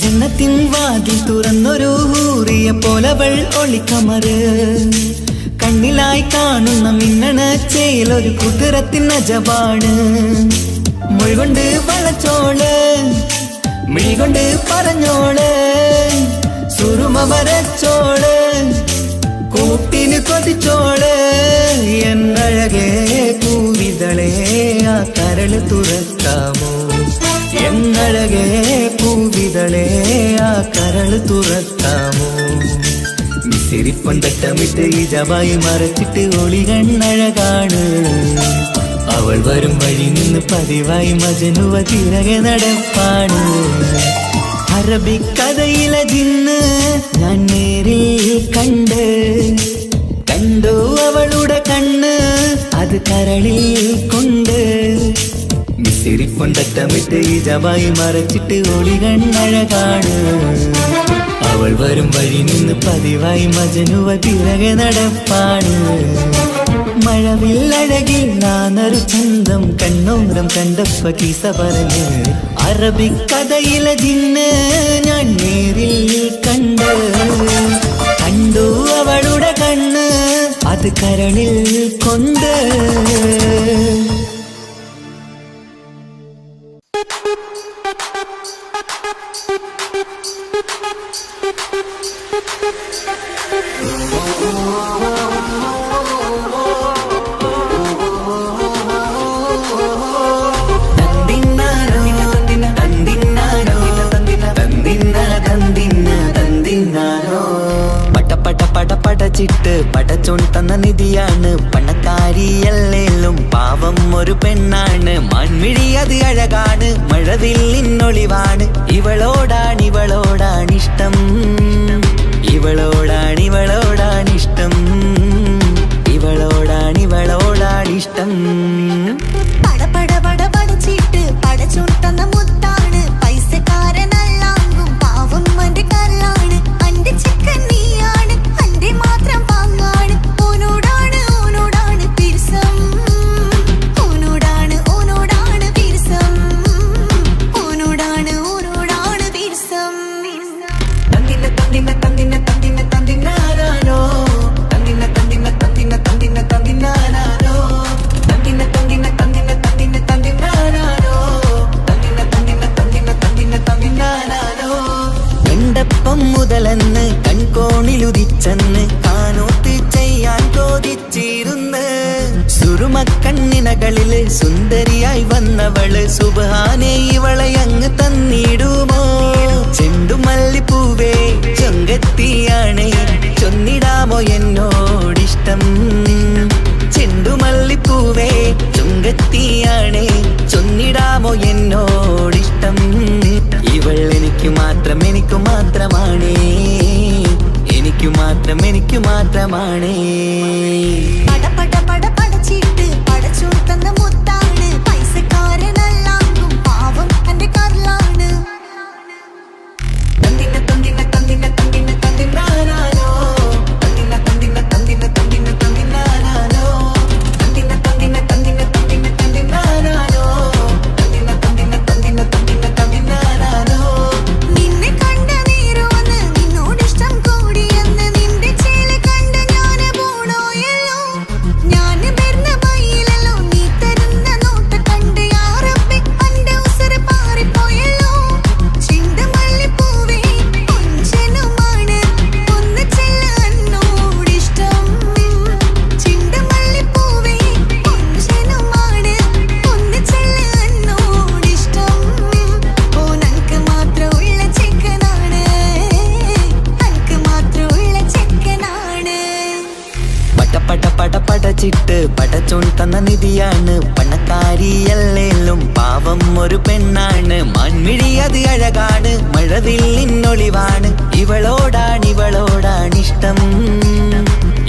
ജന്നത്തിൻ വാതിൽ തുറന്നൊരു ഹൂറിയ പോലവൾ ഒളിക്കമറ് കണ്ണിലായി കാണുന്ന മിന്നണ ചേലൊരു കുതിരത്തിൻ അജപാണ് മൊഴികൊണ്ട് വളച്ചോള് മിഴികൊണ്ട് പറഞ്ഞോള് സുറുമ വരച്ചോള് കൂട്ടിന് കൊതിച്ചോള് എന്നഴകേ പൂവിതളേ ആ കരള് തുറക്കാമോ എന്നഴകേ പൂവിതളേ ആ കരള് തുറക്കാമോ മിസിരിപ്പൊണ്ടട്ടമിട്ട് ഈ ജവായി മറച്ചിട്ട് ഒളി കണ്ണഴകാണ് അവൾ വരും വഴി നിന്ന് പതിവായി മജനുവ പിറകെ നടപ്പാണ് അറബിക്കഥയിലെ ജിന്ന് ഞാൻ നേരിൽ കണ്ടു അവളുടെ കണ്ണ് അത് കരളിൽ കൊണ്ട് മിസിരിപ്പൊണ്ടട്ടമിട്ട് ഈ ജവായി മറച്ചിട്ട് ഒളി കണ്ണഴകാണ് അവൾ വരും വഴി നിന്ന് പതിവായി മജനുവ പിറകെ നടപ്പാണ് മഴവില്ലഴകില്ലാന്നൊരു ചന്തം കണ്ണോരം കണ്ടപ്പ കീസ പറഞ്ഞ് അറബിക്കഥയിലെ ജിന്ന് ഞാൻ നേരിൽ കണ്ടു അവളുടെ കണ്ണ് അത് കരളിൽ കൊണ്ട് പടച്ചിട്ട് പടച്ചോൺ തന്ന നിധിയാണ് പണക്കാരിയല്ലേലും പാവം ഒരു പെണ്ണാണ് മാൻമിഴി അത് അഴകാണ് മഴവില്ലിന്നൊളിവാണ് ഇവളോടാണിഷ്ടം ഇവളോടാണിഷ്ടം ഇവളോടാണിഷ്ടം പടച്ചിട്ട് പടച്ചോൺ തന്ന മുത്താണ് പൈസക്കാരനല്ലാങ്കും പാവം അന്റെ കല്ലാണ് അന്റെ ചിക്കൻ നീയാണ് അന്റെ മാത്രം പാങ്ങാണ് ഓനോടാണ് പിരിസം ഓനോടാണ് പിരിസം ഓനോടാണ് പിരിസം പൂവായി വന്നവള് സുബ്ഹാനേ ഇവളെ അങ്ങ് തന്നിടുമോ ചെണ്ടുമല്ലിപ്പൂവേ ചൊങ്കത്തിയാണ് ചൊന്നിടാമോ എന്നോടിഷ്ടം ചെണ്ടുമല്ലിപ്പൂവേ ചൊങ്കത്തിയാണ് ചൊന്നിടാമോ എന്നോടിഷ്ടം ഇവൾ എനിക്ക് മാത്രമാണേ എനിക്ക് മാത്രമാണേ പട പട പട പടച്ചിട്ട് പടച്ചോൻ തന്ന മുത്താണ് പൈസക്കാരനല്ലാങ്കും പാവം എന്റെ കർലാണ് തന്തിന തന്തിന തന്തിന തന്തിന തന്തിനാനാനോ തന്തിന തന്തിന തന്തിന തന്തിന തന്തിനാനാനോ തന്തിന തന്തിന തന്തിന തന്തിന തന്തിനാനാനോ തന്തിന തന്തിന തന്തിന തന്തിന തന്തിനാനാനോ നിന്നെ കണ്ട നേരവന്ന് നിന്നോടിഷ്ടം കൂടിയെന്ന് നിന്റെ ചേല കണ്ട ഞാന് പോണോയല്ലോ ഞാന് വരുന്ന മയിലല്ലോ നീ തരുന്ന നോട്ട കണ്ട് യാറബ്ബേ അന്റെ ഉസര പാറിപ്പോയല്ലോ ചെണ്ടുമല്ലിപ്പൂവേ കൊഞ്ചനുമാണ് ഒന്ന് ചെല്ല എന്നോടിഷ്ടം ചെണ്ടുമല്ലിപ്പൂവേ കൊഞ്ചനുമാണ് ഒന്ന് ചെല്ല എന്നോടിഷ്ടം ഓനക്ക് മാത്രമുള്ള ചെക്കനാണ് അനക്ക് മാത്രമുള്ള ചെക്കനാണ് പട പട പട പടച്ചിട്ട് പടച്ചോൻ തന്ന നിധിയാണ് പണക്കാരിയല്ലേലും പാവം ഒരു പെണ്ണാണ് മാൻമിഴി അത് അഴകാണ് മഴവില്ലിന്നൊളിവാണ് ഇവളോടാണിഷ്ടം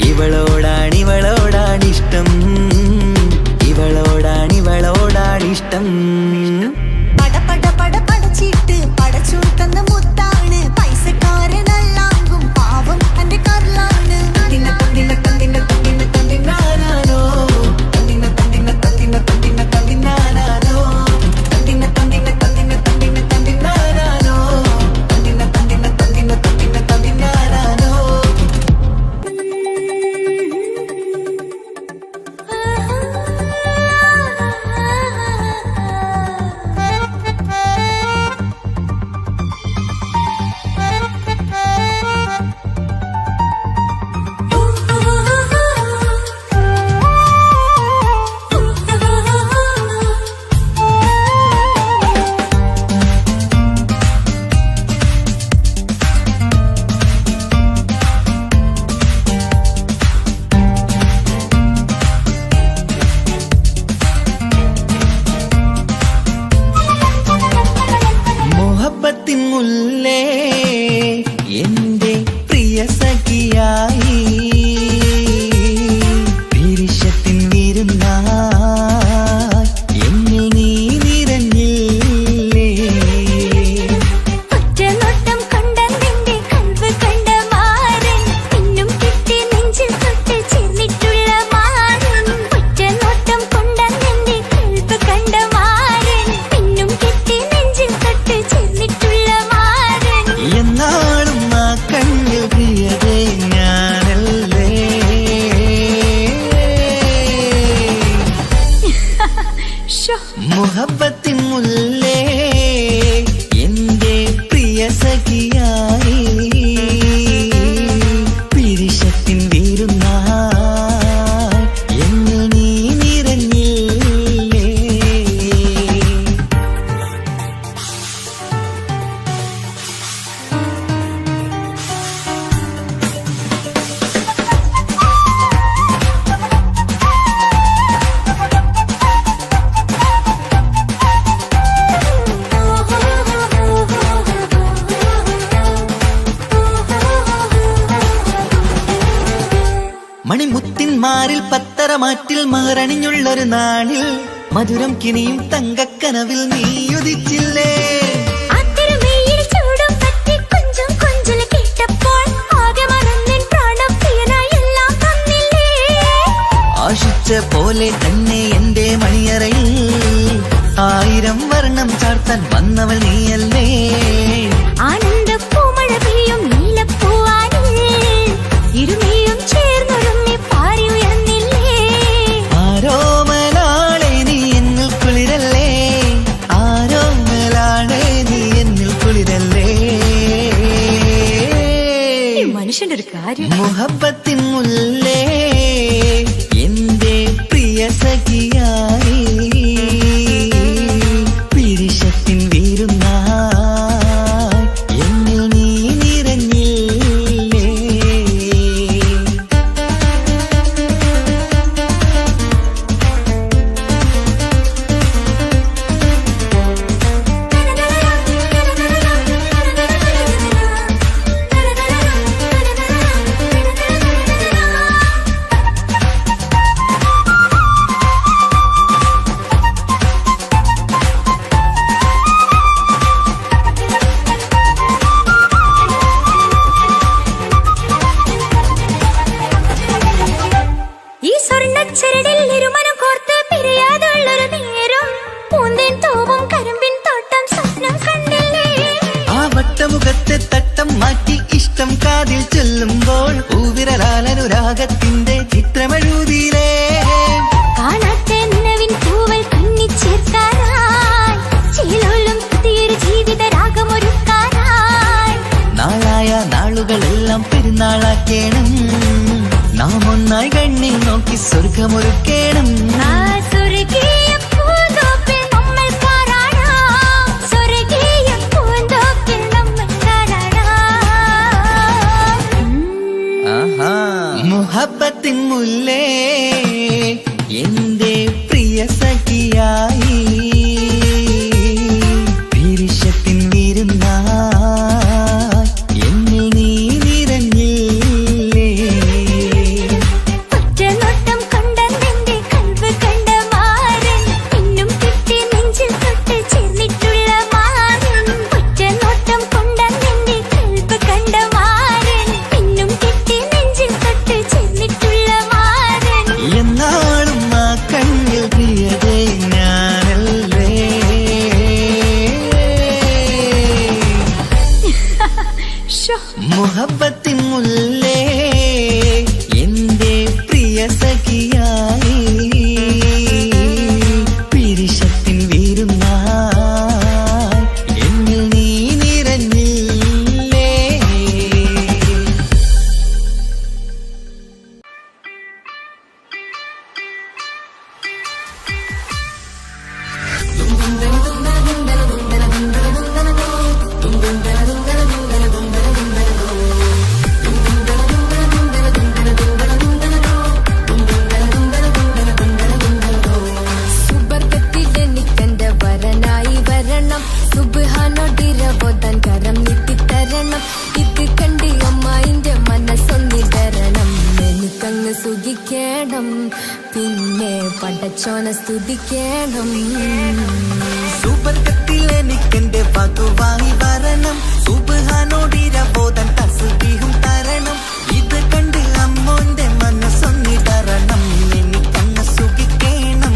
ഇവളോടാണിഷ്ടം ഇവളോടാണിഷ്ടം പട പട പട പടച്ചിട്ട് പടച്ചോൻ തന്ന മുത്താണ് പൈസക്കാരനല്ലാങ്കും പാവം എന്റെ കർലാണ് തന്തിന തന്തിന തന്തിന തന്തിന തന്തിനാനാനോ തന്തിന തന്തിന തന്തിന തന്തിന തന്തിനാനാനോ തന്തിന തന്തിന തന്തിന തന്തിന തന്തിനാനാനോ തന്തിന തന്തിന തന്തിന തന്തിന തന്തിനാനാനോ മുഹബത്തിൻ മുല്ലേ എന്റെ പ്രിയ സഖിയായി പിരിശത്തിൻ വിരുന്നായി എന്നിൽ നീ നിറഞ്ഞില്ലേ ഒറ്റനോട്ടം കൊണ്ട നിന്റെ കൽവ് കണ്ട മാരൻ പിന്നും കിട്ടി നെഞ്ചിൽ തൊട്ട് ചേർന്നിട്ടുള്ള മാരൻ ഒറ്റനോട്ടം കൊണ്ട നിന്റെ കൽവ് കണ്ട മാരൻ പിന്നും കിട്ടി നെഞ്ചിൽ തൊട്ട് ചേർന്നിട്ടുള്ള മാരൻ എന്നാളും ആ കണ്ണിൽ പ്രിയതേ ഞാനല്ലേ മുഹബത്തിൻ മുല്ലേ എന്റെ പ്രിയ സഖിയായി പിരിശത്തിൻ വിരുന്നായി എന്നിൽ നീ നിറഞ്ഞില്ലേ മണിമുത്തിന്മാരിൽ പത്തരമാറ്റിൽ മഹറണിഞ്ഞുള്ളൊരു നാളിൽ മധുരം കിനിയും തങ്കക്കനവിൽ നീ ഉദിച്ചില്ലേ അത്തരമേയിൽ ചൂടും പറ്റി കൊഞ്ചും കൊഞ്ചൽ കേട്ടപ്പോൾ ആകെ മറന്നിൻ പ്രാണപ്രിയനായി എല്ലാം തന്നില്ലേ ആശിച്ച പോലെ തന്നെ എന്റെ മണിയറയിൽ 1000 വർണ്ണം ചാർത്താൻ വന്നവൾ നീയല്ലേ ആനന്ദ പൂമഴ പെയ്യും നീലപ്പൂവാനിൽ ഇരുമയും ചേർന്നൊരുമ്മി പാറി ഉയർന്നില്ലേ ആരോമലാളെ നീ എന്നിൽ കുളിരല്ലേ ആരോമലാളെ നീ എന്നിൽ കുളിരല്ലേ മനുഷ്യന്റെ ഒരു കാര്യം മുഹബത്തിൻ മുല്ലേ എന്റെ പ്രിയ സഖിയായി എല്ലാം പെരുന്നാളാക്കേണം നാം ഒന്നായി കണ്ണിൽ നോക്കി സ്വർഗമൊരുക്കേണം ആ സ്വർഗീയ പൂന്തോപ്പിൽ നമ്മൾ പാറാടാം സ്വർഗീയ പൂന്തോപ്പിൽ നമ്മൾ പാറാടാം മുഹബത്തിൻ മുല്ലേ എന്റെ പ്രിയ സഖിയായി പിരിശത്തിൻ വിരുന്നായി എന്നിൽ നീ നിറഞ്ഞില്ലേ ഒറ്റനോട്ടം കൊണ്ടെന്റെ കൽവ് കണ്ട മാരൻ പിന്നും കിട്ടി നെഞ്ചിൽ തൊട്ട് ചേർന്നിട്ടുള്ള മാരൻ ഒറ്റനോട്ടം കൊണ്ടെന്റെ കൽവ് കണ്ട മാരൻ പിന്നും കിട്ടി നെഞ്ചിൽ തൊട്ട് ചേർന്നിട്ടുള്ള മാരൻ എന്നാളും ആ കണ്ണിൽ പ്രിയതേ ഞാനല്ലേ മുഹബത്തിൻ മുല്ലേ എന്റെ പ്രിയ സഖിയായി പിരിശത്തിൻ വീരുന്നായി എന്നിൽ നീ നിറഞ്ഞില്ലേ സുബർഗത്തിലെനിക്കെന്റെ വരനായി വരണം സുബ്ഹാനോടിരവോദൻ കരം നീട്ടിത്തരണം ഇത് കണ്ട് അമ്മായിന്റെ മനസ്സൊന്നിടരണം എനിക്കങ്ങ് സുഖിക്കണം പിന്നെ പടച്ചോനെ സ്തുതിക്കണം സുബർഗത്തിൽ എനിക്കെന്റെ വധുവായി വരണം സുബ്ഹാനോടിരവോദൻ തസ്ബീഹും തരണം ഇത് കണ്ട് അമ്മോന്റെ മനസ്സൊന്നിടരണം എനിക്കങ്ങ് സുഖിക്കണം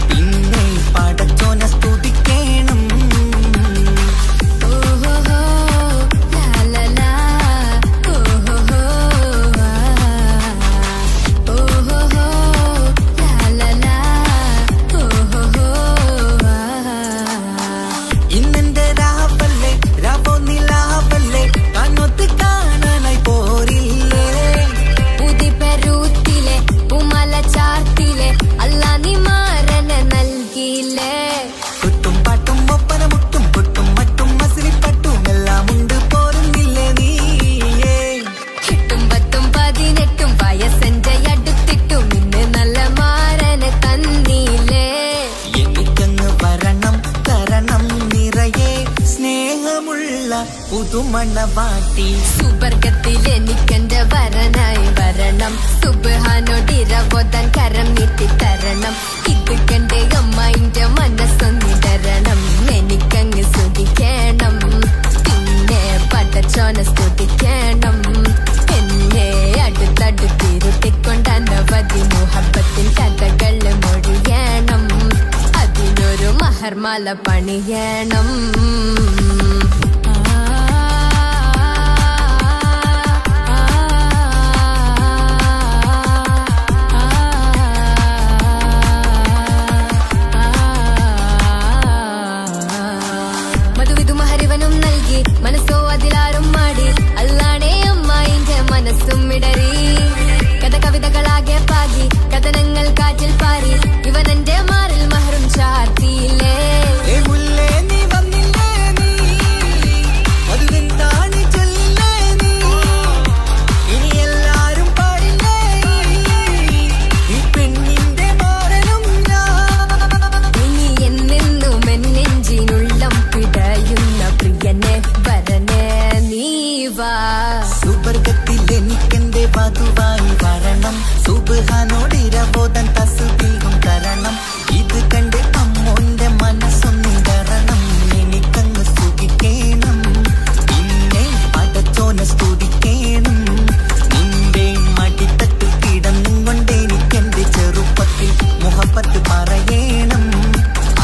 പിന്നെ പടച്ചോനെ സ്തുതിക്കണം ഓഹോ ലാലലാ ഓഹോ ഓഹോ ലാലലാ ഓഹോ ഇന്നെന്റെ രാവല്ലേ രാവോ നിലാവല്ലേ കണ്ണൊത്ത് കാണാനായി പോരില്ലേ ഉദിപെരൂത്തിലെ ഉമല ചാർത്തിലെ അല്ലാ നീ മാരനെ നൽകിയില്ലേ കുട്ടും പാട്ടും ഒപ്പന മുട്ടും പൊട്ടും മട്ടും മസിലിപ്പട്ടും എല്ലാം ഉണ്ട് പോരുന്നില്ലേ നീയേ എട്ടും പത്തും 18 വയസ്സെന്റെ അടുത്തിട്ടും ഇന്ന് നല്ല മാരനെ തന്നീലേ എനിക്കങ്ങ് വരണം തരണം നിറയെ സ്നേഹമുള്ള പുതുമണവാട്ടി സുബർഗത്തിൽ എനിക്കെന്റെ വരനായി വരണം സുബ്ഹാനോടിരവോദൻ കരം നീട്ടിത്തരണം ഇത് കണ്ട് അമ്മായിന്റെ മനസ്സൊന്നിടരണം എനിക്കങ്ങ് സുഖിക്കണം പിന്നെ പടച്ചോനെ സ്തുതിക്കണം എന്നെ അടുത്തടുത്തിരുത്തിക്കൊണ്ട് അനവധി മുഹബത്തിൻ കഥകൾ മൊഴിയണം അതിനൊരു മഹർമാല പണിയണം മധുവിധു മഹരിവനും നൽകി മനസ്സോ അതിലാരും മാടി അല്ലാണേ അമ്മായിന്റെ മനസ്സും ഇടറി കഥ കവിതകളാകെ പാകി കഥനങ്ങൾ കാറ്റിൽ പാറി ഇവനെന്റെ മാറിൽ മഹറും ചാർത്തിയില്ലേ ഏ മുല്ലേ നീ വന്നില്ലേ നീ മധുവെന്താണ് ചൊല്ലില്ലേ നീ ഇനി എല്ലാരും പാടില്ലേ ഈ പെണ്ണിന്റെ മാറനും ഞാൻ ഇനി എന്നെന്നും എന്നെഞ്ചിനുള്ളം പിടയുന്ന പ്രിയനെ വരനെ നീ വാ സുബർഗത്തിൽ എനിക്കെന്റെ വധുവായി വരണം സുബ്ഹാനോടിരവോദൻ തസ്ബീഹും തരണം ഇത് കണ്ട് അമ്മോന്റെ മനസ്സൊന്നിടരണം എനിക്കങ്ങ് സുഖിക്കണം പിന്നെ പടച്ചോനെ സ്തുതിക്കണം നിന്റെ മടിത്തട്ടിൽ കിടന്നും കൊണ്ട് എനിക്കെന്റെ ചെറുപ്പത്തിൽ മുഹബത്ത് പറയണം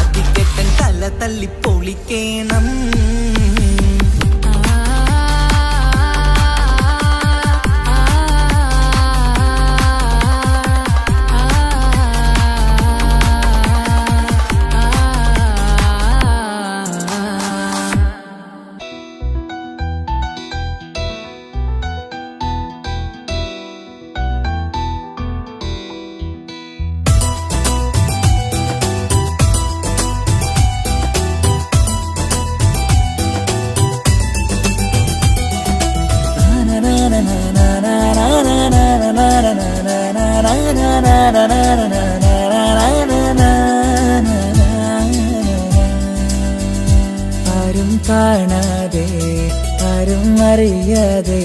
അതിക്കെട്ടൻ തല തല്ലി പൊളിക്കണം ആരും കാണാതെ ആരും അറിയാതെ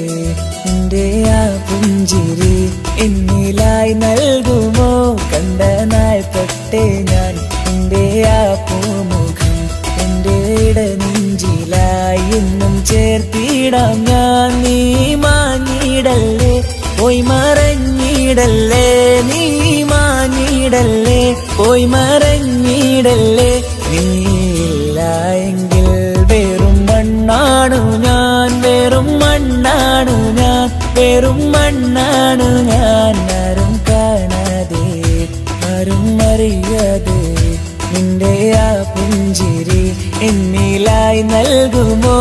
നിന്റെ ആ പുഞ്ചിരി എന്നിലായി നൽകുമോ കണ്ട നാൾ തൊട്ടേ ഞാൻ നിന്റെ ആ പൂമുഖം എന്റെ ഇടനെഞ്ചിലായി എന്നും ചേർത്തിടാം ഞാൻ നീ മാഞ്ഞിടല്ലേ പോയി മറഞ്ഞിടല്ലേ നീ മാഞ്ഞിടല്ലേ പോയി മറഞ്ഞിടല്ലേ നീയില്ല എങ്കിൽ വെറും മണ്ണാണു ഞാൻ വെറും മണ്ണാണു ഞാൻ വെറും മണ്ണാണു ഞാൻ ആരും കാണാതെ ആരും അറിയാതെ നിന്റെ ആ പുഞ്ചിരി എന്നിലായി നൽകുമോ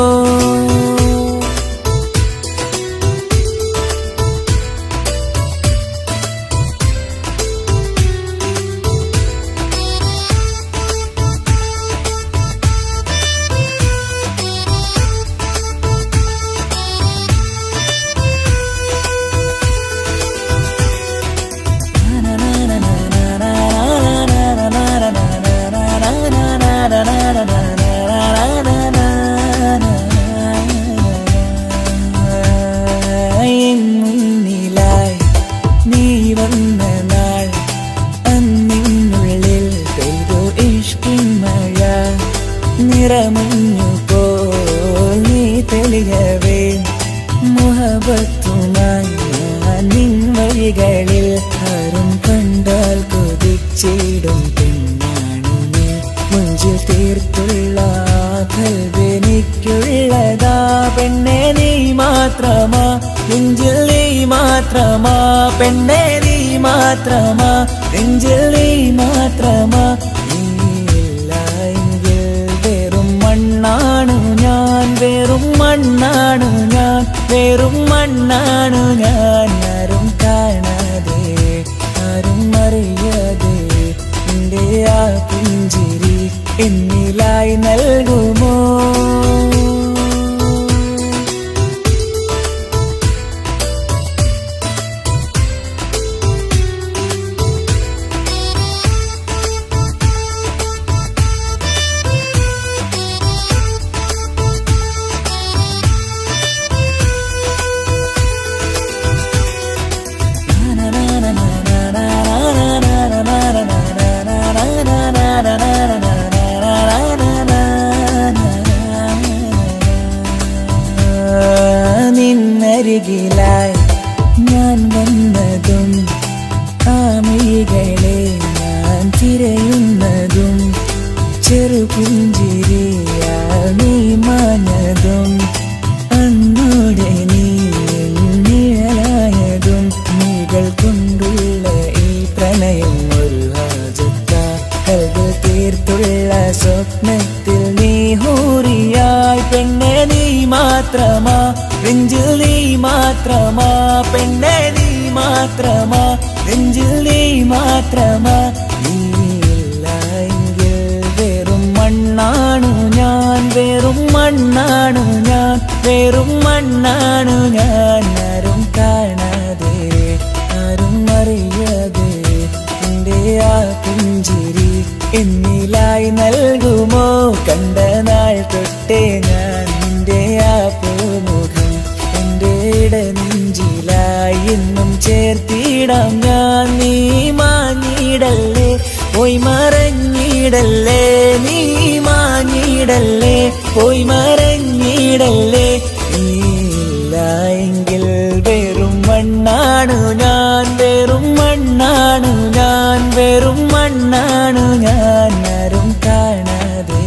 മുന്നിലായി നീ വന്ന നാൾ അന്നിനുള്ളിൽ പെയ്തു ഇഷ്കിൻ മഴ നിറമഞ്ഞു പോൽ നീ തെളിയവേ മുഹബത്തുമായി ഞാൻ നിൻ വഴികളിൽ ആരും കണ്ടാൽ കൊതിച്ചിടും പെണ്ണാണു നീ മുഞ്ചിൽ തീർത്തുള്ള കൽവെനിക്കുള്ളതാ പെണ്ണെ നീ മാത്രമാ നെഞ്ചിൽ നീ മാത്രമാ പെണ്ണെ നീ മാത്രമാ നെഞ്ചിൽ നീ മാത്രമാ നീയില്ല എങ്കിൽ വെറും മണ്ണാണു ഞാൻ വെറും മണ്ണാണു ഞാൻ വെറും മണ്ണാണു ഞാൻ ആരും കാണാതെ ആരും അറിയാതെ നിന്റെ ആ പുഞ്ചിരി എന്നിലായി നൽകുമോ നിന്നരികിലായി ഞാൻ വന്നതും ആമികളെ ഞാൻ തിരയുന്നതും ചെറുപുഞ്ചിരിയാൽ നീ മാഞ്ഞതും അന്നോടെ നീ നിഴലായതും നീകൾ കൊണ്ടുള്ള ഈ പ്രണയം ഒരു ഹാജത്ത കൽബ് തീർത്തുള്ള സ്വപ്നത്തിൽ നീ ഹൂറിയായി പെണ്ണെ നീ മാത്രമാ നെഞ്ചിൽ നീ മാത്രമാ പെണ്ണെ നീ മാത്രമാ നെഞ്ചിൽ നീ മാത്രമാ നീയില്ല എങ്കിൽ വെറും മണ്ണാണു ഞാൻ വെറും മണ്ണാണു ഞാൻ വെറും മണ്ണാണു ഞാൻ ആരും കാണാതെ ആരും അറിയാതെ നിന്റെ ആ പുഞ്ചിരി എന്നിലായി നൽകുമോ കണ്ട നാൾ തൊട്ടേ ഞാൻ നിന്റെ ആ പൂമുഖം എന്റെ ഇടനെഞ്ചിലായി എന്നും ചേർത്തിടാം ഞാൻ നീ മാഞ്ഞിടല്ലേ പോയി മറഞ്ഞിടല്ലേ നീ മാഞ്ഞിടല്ലേ പോയി മറഞ്ഞിടല്ലേ നീയില്ല എങ്കിൽ വെറും മണ്ണാണു ഞാൻ വെറും മണ്ണാണു ഞാൻ വെറും മണ്ണാണു ഞാൻ ആരും കാണാതെ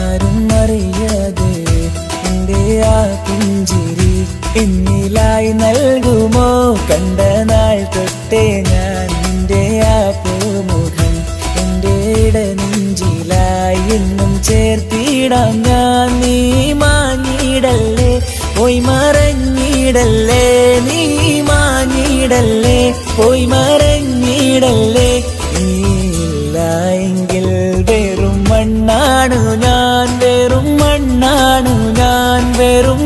ആരും അറിയാതെ നിന്റെ ആ പുഞ്ചിരി എന്നിലായി നൽകുമോ കണ്ട നാൾ തൊട്ടേ ഞാൻ നിന്റെ ആ പൂമുഖം എന്റെ ഇടനെഞ്ചിലായി എന്നും ചേർത്തിടാം ഞാൻ നീ മാഞ്ഞിടല്ലേ പോയി മറഞ്ഞിടല്ലേ നീ മാഞ്ഞിടല്ലേ പോയി മറഞ്ഞിടല്ലേ നീയില്ല എങ്കിൽ വെറും മണ്ണാണു ഞാൻ വെറും മണ്ണാണു ഞാൻ വെറും